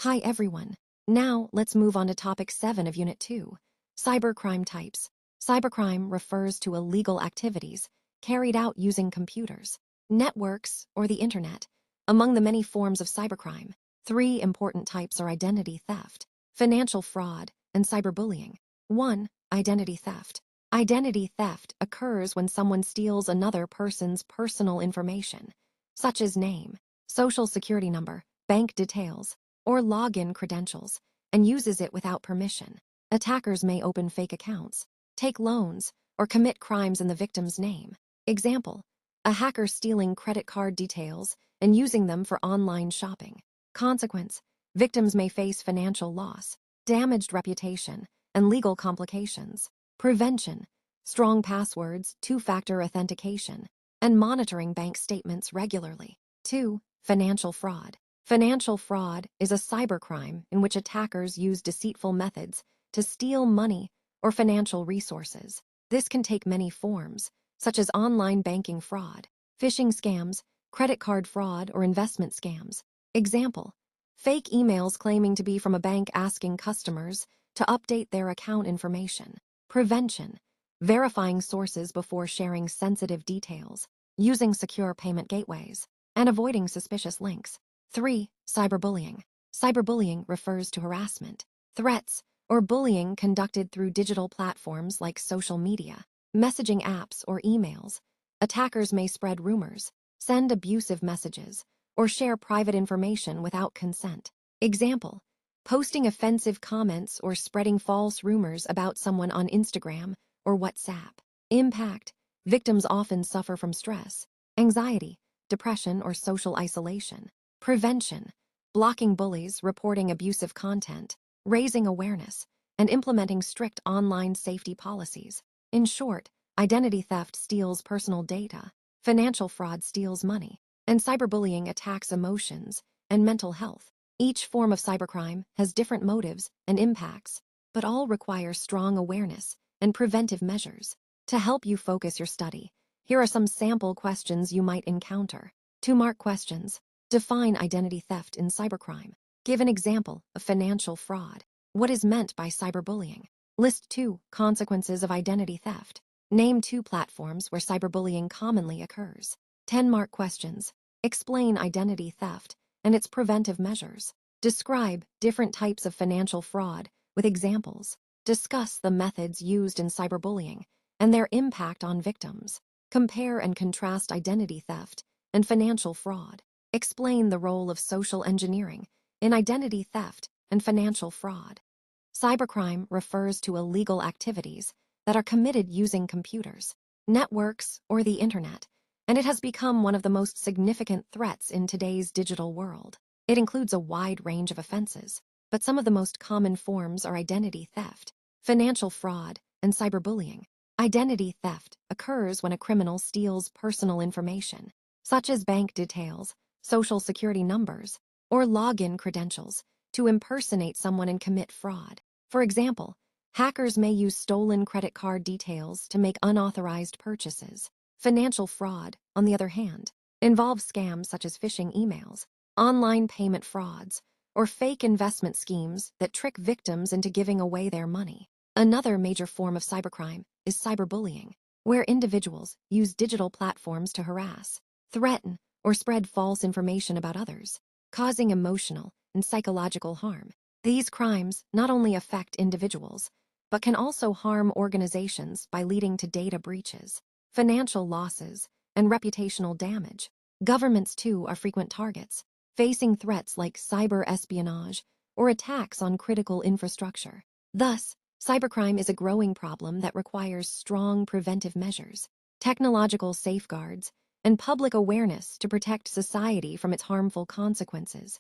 Hi everyone. Now let's move on to topic 7 of Unit 2, cybercrime types. Cybercrime refers to illegal activities carried out using computers, networks, or the internet. Among the many forms of cybercrime, 3 important types are identity theft, financial fraud, and cyberbullying. 1. Identity theft. Identity theft occurs when someone steals another person's personal information, such as name, social security number, bank details, or login credentials, and uses it without permission. Attackers may open fake accounts, take loans, or commit crimes in the victim's name. Example: a hacker stealing credit card details and using them for online shopping. Consequence: victims may face financial loss, damaged reputation, and legal complications. Prevention: strong passwords, two-factor authentication, and monitoring bank statements regularly. 2. Financial fraud. Financial fraud is a cybercrime in which attackers use deceitful methods to steal money or financial resources. This can take many forms, such as online banking fraud, phishing scams, credit card fraud, or investment scams. Example: fake emails claiming to be from a bank asking customers to update their account information. Prevention: verifying sources before sharing sensitive details, using secure payment gateways, and avoiding suspicious links. 3. Cyberbullying. Cyberbullying refers to harassment, threats, or bullying conducted through digital platforms like social media, messaging apps, or emails. Attackers may spread rumors, send abusive messages, or share private information without consent. Example: posting offensive comments or spreading false rumors about someone on Instagram or WhatsApp. Impact: victims often suffer from stress, anxiety, depression, or social isolation. Prevention: blocking bullies, reporting abusive content, raising awareness, and implementing strict online safety policies. In short, identity theft steals personal data, financial fraud steals money, and cyberbullying attacks emotions and mental health. Each form of cybercrime has different motives and impacts, but all require strong awareness and preventive measures. To help you focus your study, here are some sample questions you might encounter. 2-mark questions. Define identity theft in cybercrime. Give an example of financial fraud. What is meant by cyberbullying? List 2 consequences of identity theft. Name 2 platforms where cyberbullying commonly occurs. 10-mark questions. Explain identity theft and its preventive measures. Describe different types of financial fraud with examples. Discuss the methods used in cyberbullying and their impact on victims. Compare and contrast identity theft and financial fraud. Explain the role of social engineering in identity theft and financial fraud. Cybercrime refers to illegal activities that are committed using computers, networks, or the internet, and it has become one of the most significant threats in today's digital world. It includes a wide range of offenses, but some of the most common forms are identity theft, financial fraud, and cyberbullying. Identity theft occurs when a criminal steals personal information, such as bank details, social security numbers, or login credentials, to impersonate someone and commit fraud. For example, hackers may use stolen credit card details to make unauthorized purchases. Financial fraud, on the other hand, involves scams such as phishing emails, online payment frauds, or fake investment schemes that trick victims into giving away their money. Another major form of cybercrime is cyberbullying, where individuals use digital platforms to harass, threaten, or spread false information about others, causing emotional and psychological harm. These crimes not only affect individuals, but can also harm organizations by leading to data breaches, financial losses, and reputational damage. Governments, too, are frequent targets, facing threats like cyber espionage or attacks on critical infrastructure. Thus, cybercrime is a growing problem that requires strong preventive measures, technological safeguards, and public awareness to protect society from its harmful consequences.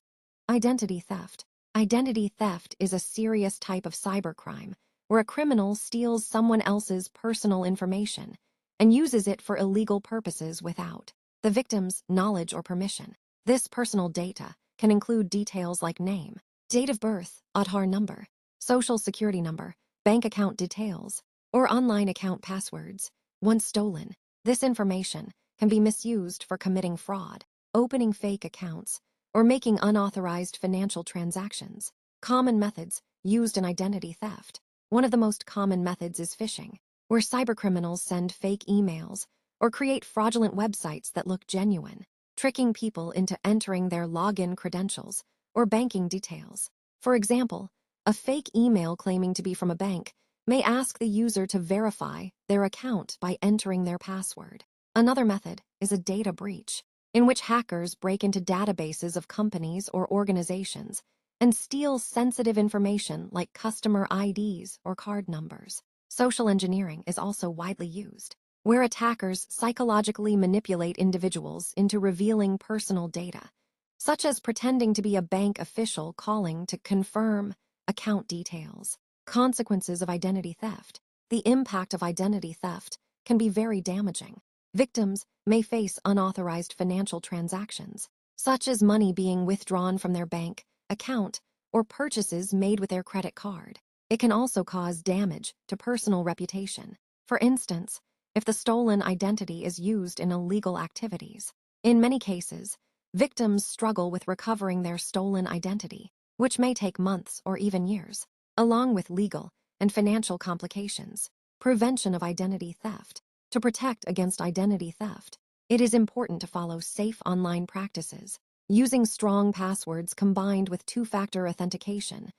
Identity theft. Identity theft is a serious type of cybercrime where a criminal steals someone else's personal information and uses it for illegal purposes without the victim's knowledge or permission. This personal data can include details like name, date of birth, Aadhaar number, social security number, bank account details, or online account passwords. Once stolen, this information can be misused for committing fraud, opening fake accounts, or making unauthorized financial transactions. Common methods used in identity theft. One of the most common methods is phishing, where cybercriminals send fake emails or create fraudulent websites that look genuine, tricking people into entering their login credentials or banking details. For example, a fake email claiming to be from a bank may ask the user to verify their account by entering their password. Another method is a data breach, in which hackers break into databases of companies or organizations and steal sensitive information like customer IDs or card numbers. Social engineering is also widely used, where attackers psychologically manipulate individuals into revealing personal data, such as pretending to be a bank official calling to confirm account details. Consequences of identity theft. The impact of identity theft can be very damaging. Victims may face unauthorized financial transactions, such as money being withdrawn from their bank account or purchases made with their credit card. It can also cause damage to personal reputation. For instance, if the stolen identity is used in illegal activities. In many cases, victims struggle with recovering their stolen identity, which may take months or even years, along with legal and financial complications. Prevention of identity theft. To protect against identity theft, it is important to follow safe online practices, using strong passwords combined with two-factor authentication.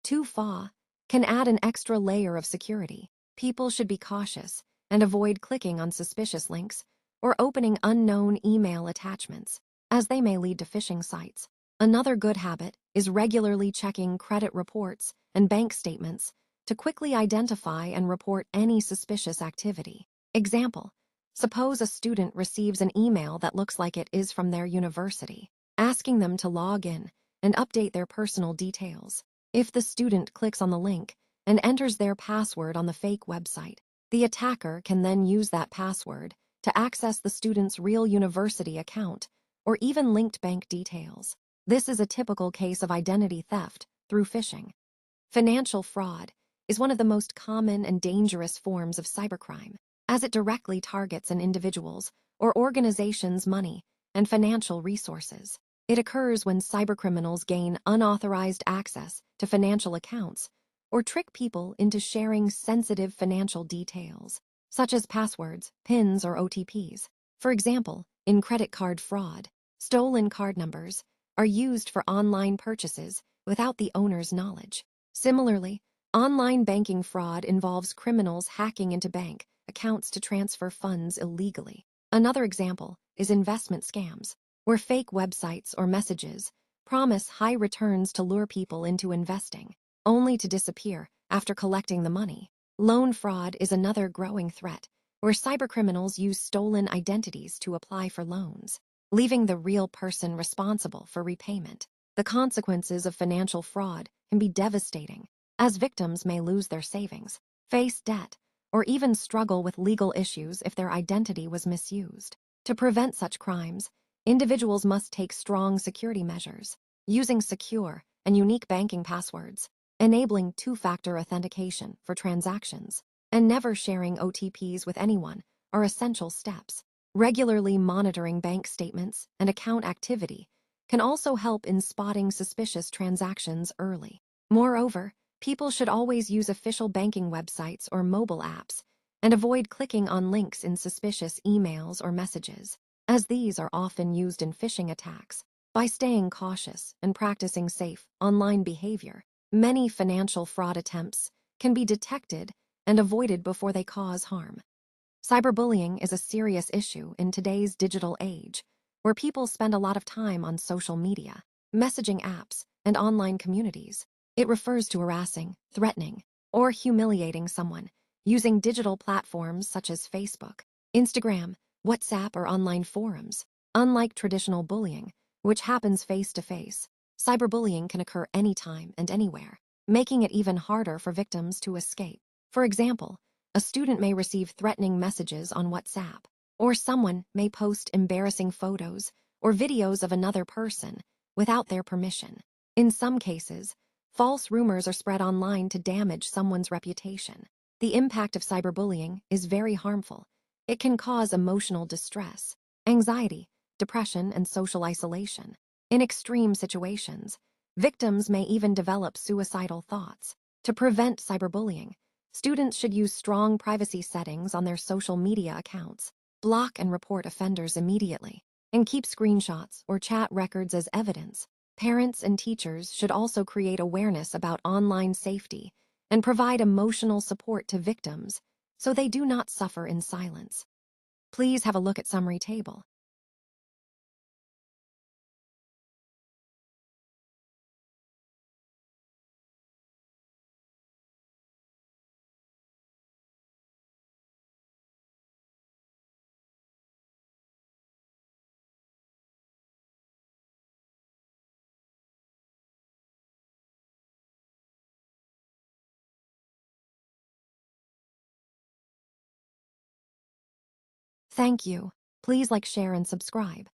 2FA can add an extra layer of security. People should be cautious and avoid clicking on suspicious links or opening unknown email attachments, as they may lead to phishing sites. Another good habit is regularly checking credit reports and bank statements to quickly identify and report any suspicious activity. Example: suppose a student receives an email that looks like it is from their university, asking them to log in and update their personal details. If the student clicks on the link and enters their password on the fake website, the attacker can then use that password to access the student's real university account or even linked bank details. This is a typical case of identity theft through phishing. Financial fraud is one of the most common and dangerous forms of cybercrime, as it directly targets an individual's or organization's money and financial resources. It occurs when cybercriminals gain unauthorized access to financial accounts or trick people into sharing sensitive financial details, such as passwords, PINs, or OTPs. For example, in credit card fraud, stolen card numbers are used for online purchases without the owner's knowledge. Similarly, online banking fraud involves criminals hacking into bank accounts to transfer funds illegally. Another example is investment scams, where fake websites or messages promise high returns to lure people into investing, only to disappear after collecting the money. Loan fraud is another growing threat, where cybercriminals use stolen identities to apply for loans, leaving the real person responsible for repayment. The consequences of financial fraud can be devastating, as victims may lose their savings, face debt, or even struggle with legal issues if their identity was misused. To prevent such crimes, individuals must take strong security measures, using secure and unique banking passwords, enabling two-factor authentication for transactions, and never sharing OTPs with anyone are essential steps. Regularly monitoring bank statements and account activity can also help in spotting suspicious transactions early. Moreover, people should always use official banking websites or mobile apps and avoid clicking on links in suspicious emails or messages, as these are often used in phishing attacks. By staying cautious and practicing safe online behavior, many financial fraud attempts can be detected and avoided before they cause harm. Cyberbullying is a serious issue in today's digital age, where people spend a lot of time on social media, messaging apps, and online communities. It refers to harassing, threatening, or humiliating someone using digital platforms such as Facebook, Instagram, WhatsApp, or online forums. Unlike traditional bullying, which happens face-to-face, cyberbullying can occur anytime and anywhere, making it even harder for victims to escape. For example, a student may receive threatening messages on WhatsApp, or someone may post embarrassing photos or videos of another person without their permission. In some cases, false rumors are spread online to damage someone's reputation. The impact of cyberbullying is very harmful. It can cause emotional distress, anxiety, depression, and social isolation. In extreme situations, victims may even develop suicidal thoughts. To prevent cyberbullying, students should use strong privacy settings on their social media accounts, block and report offenders immediately, and keep screenshots or chat records as evidence. Parents and teachers should also create awareness about online safety and provide emotional support to victims so they do not suffer in silence. Please have a look at summary table. Thank you. Please like, share, and subscribe.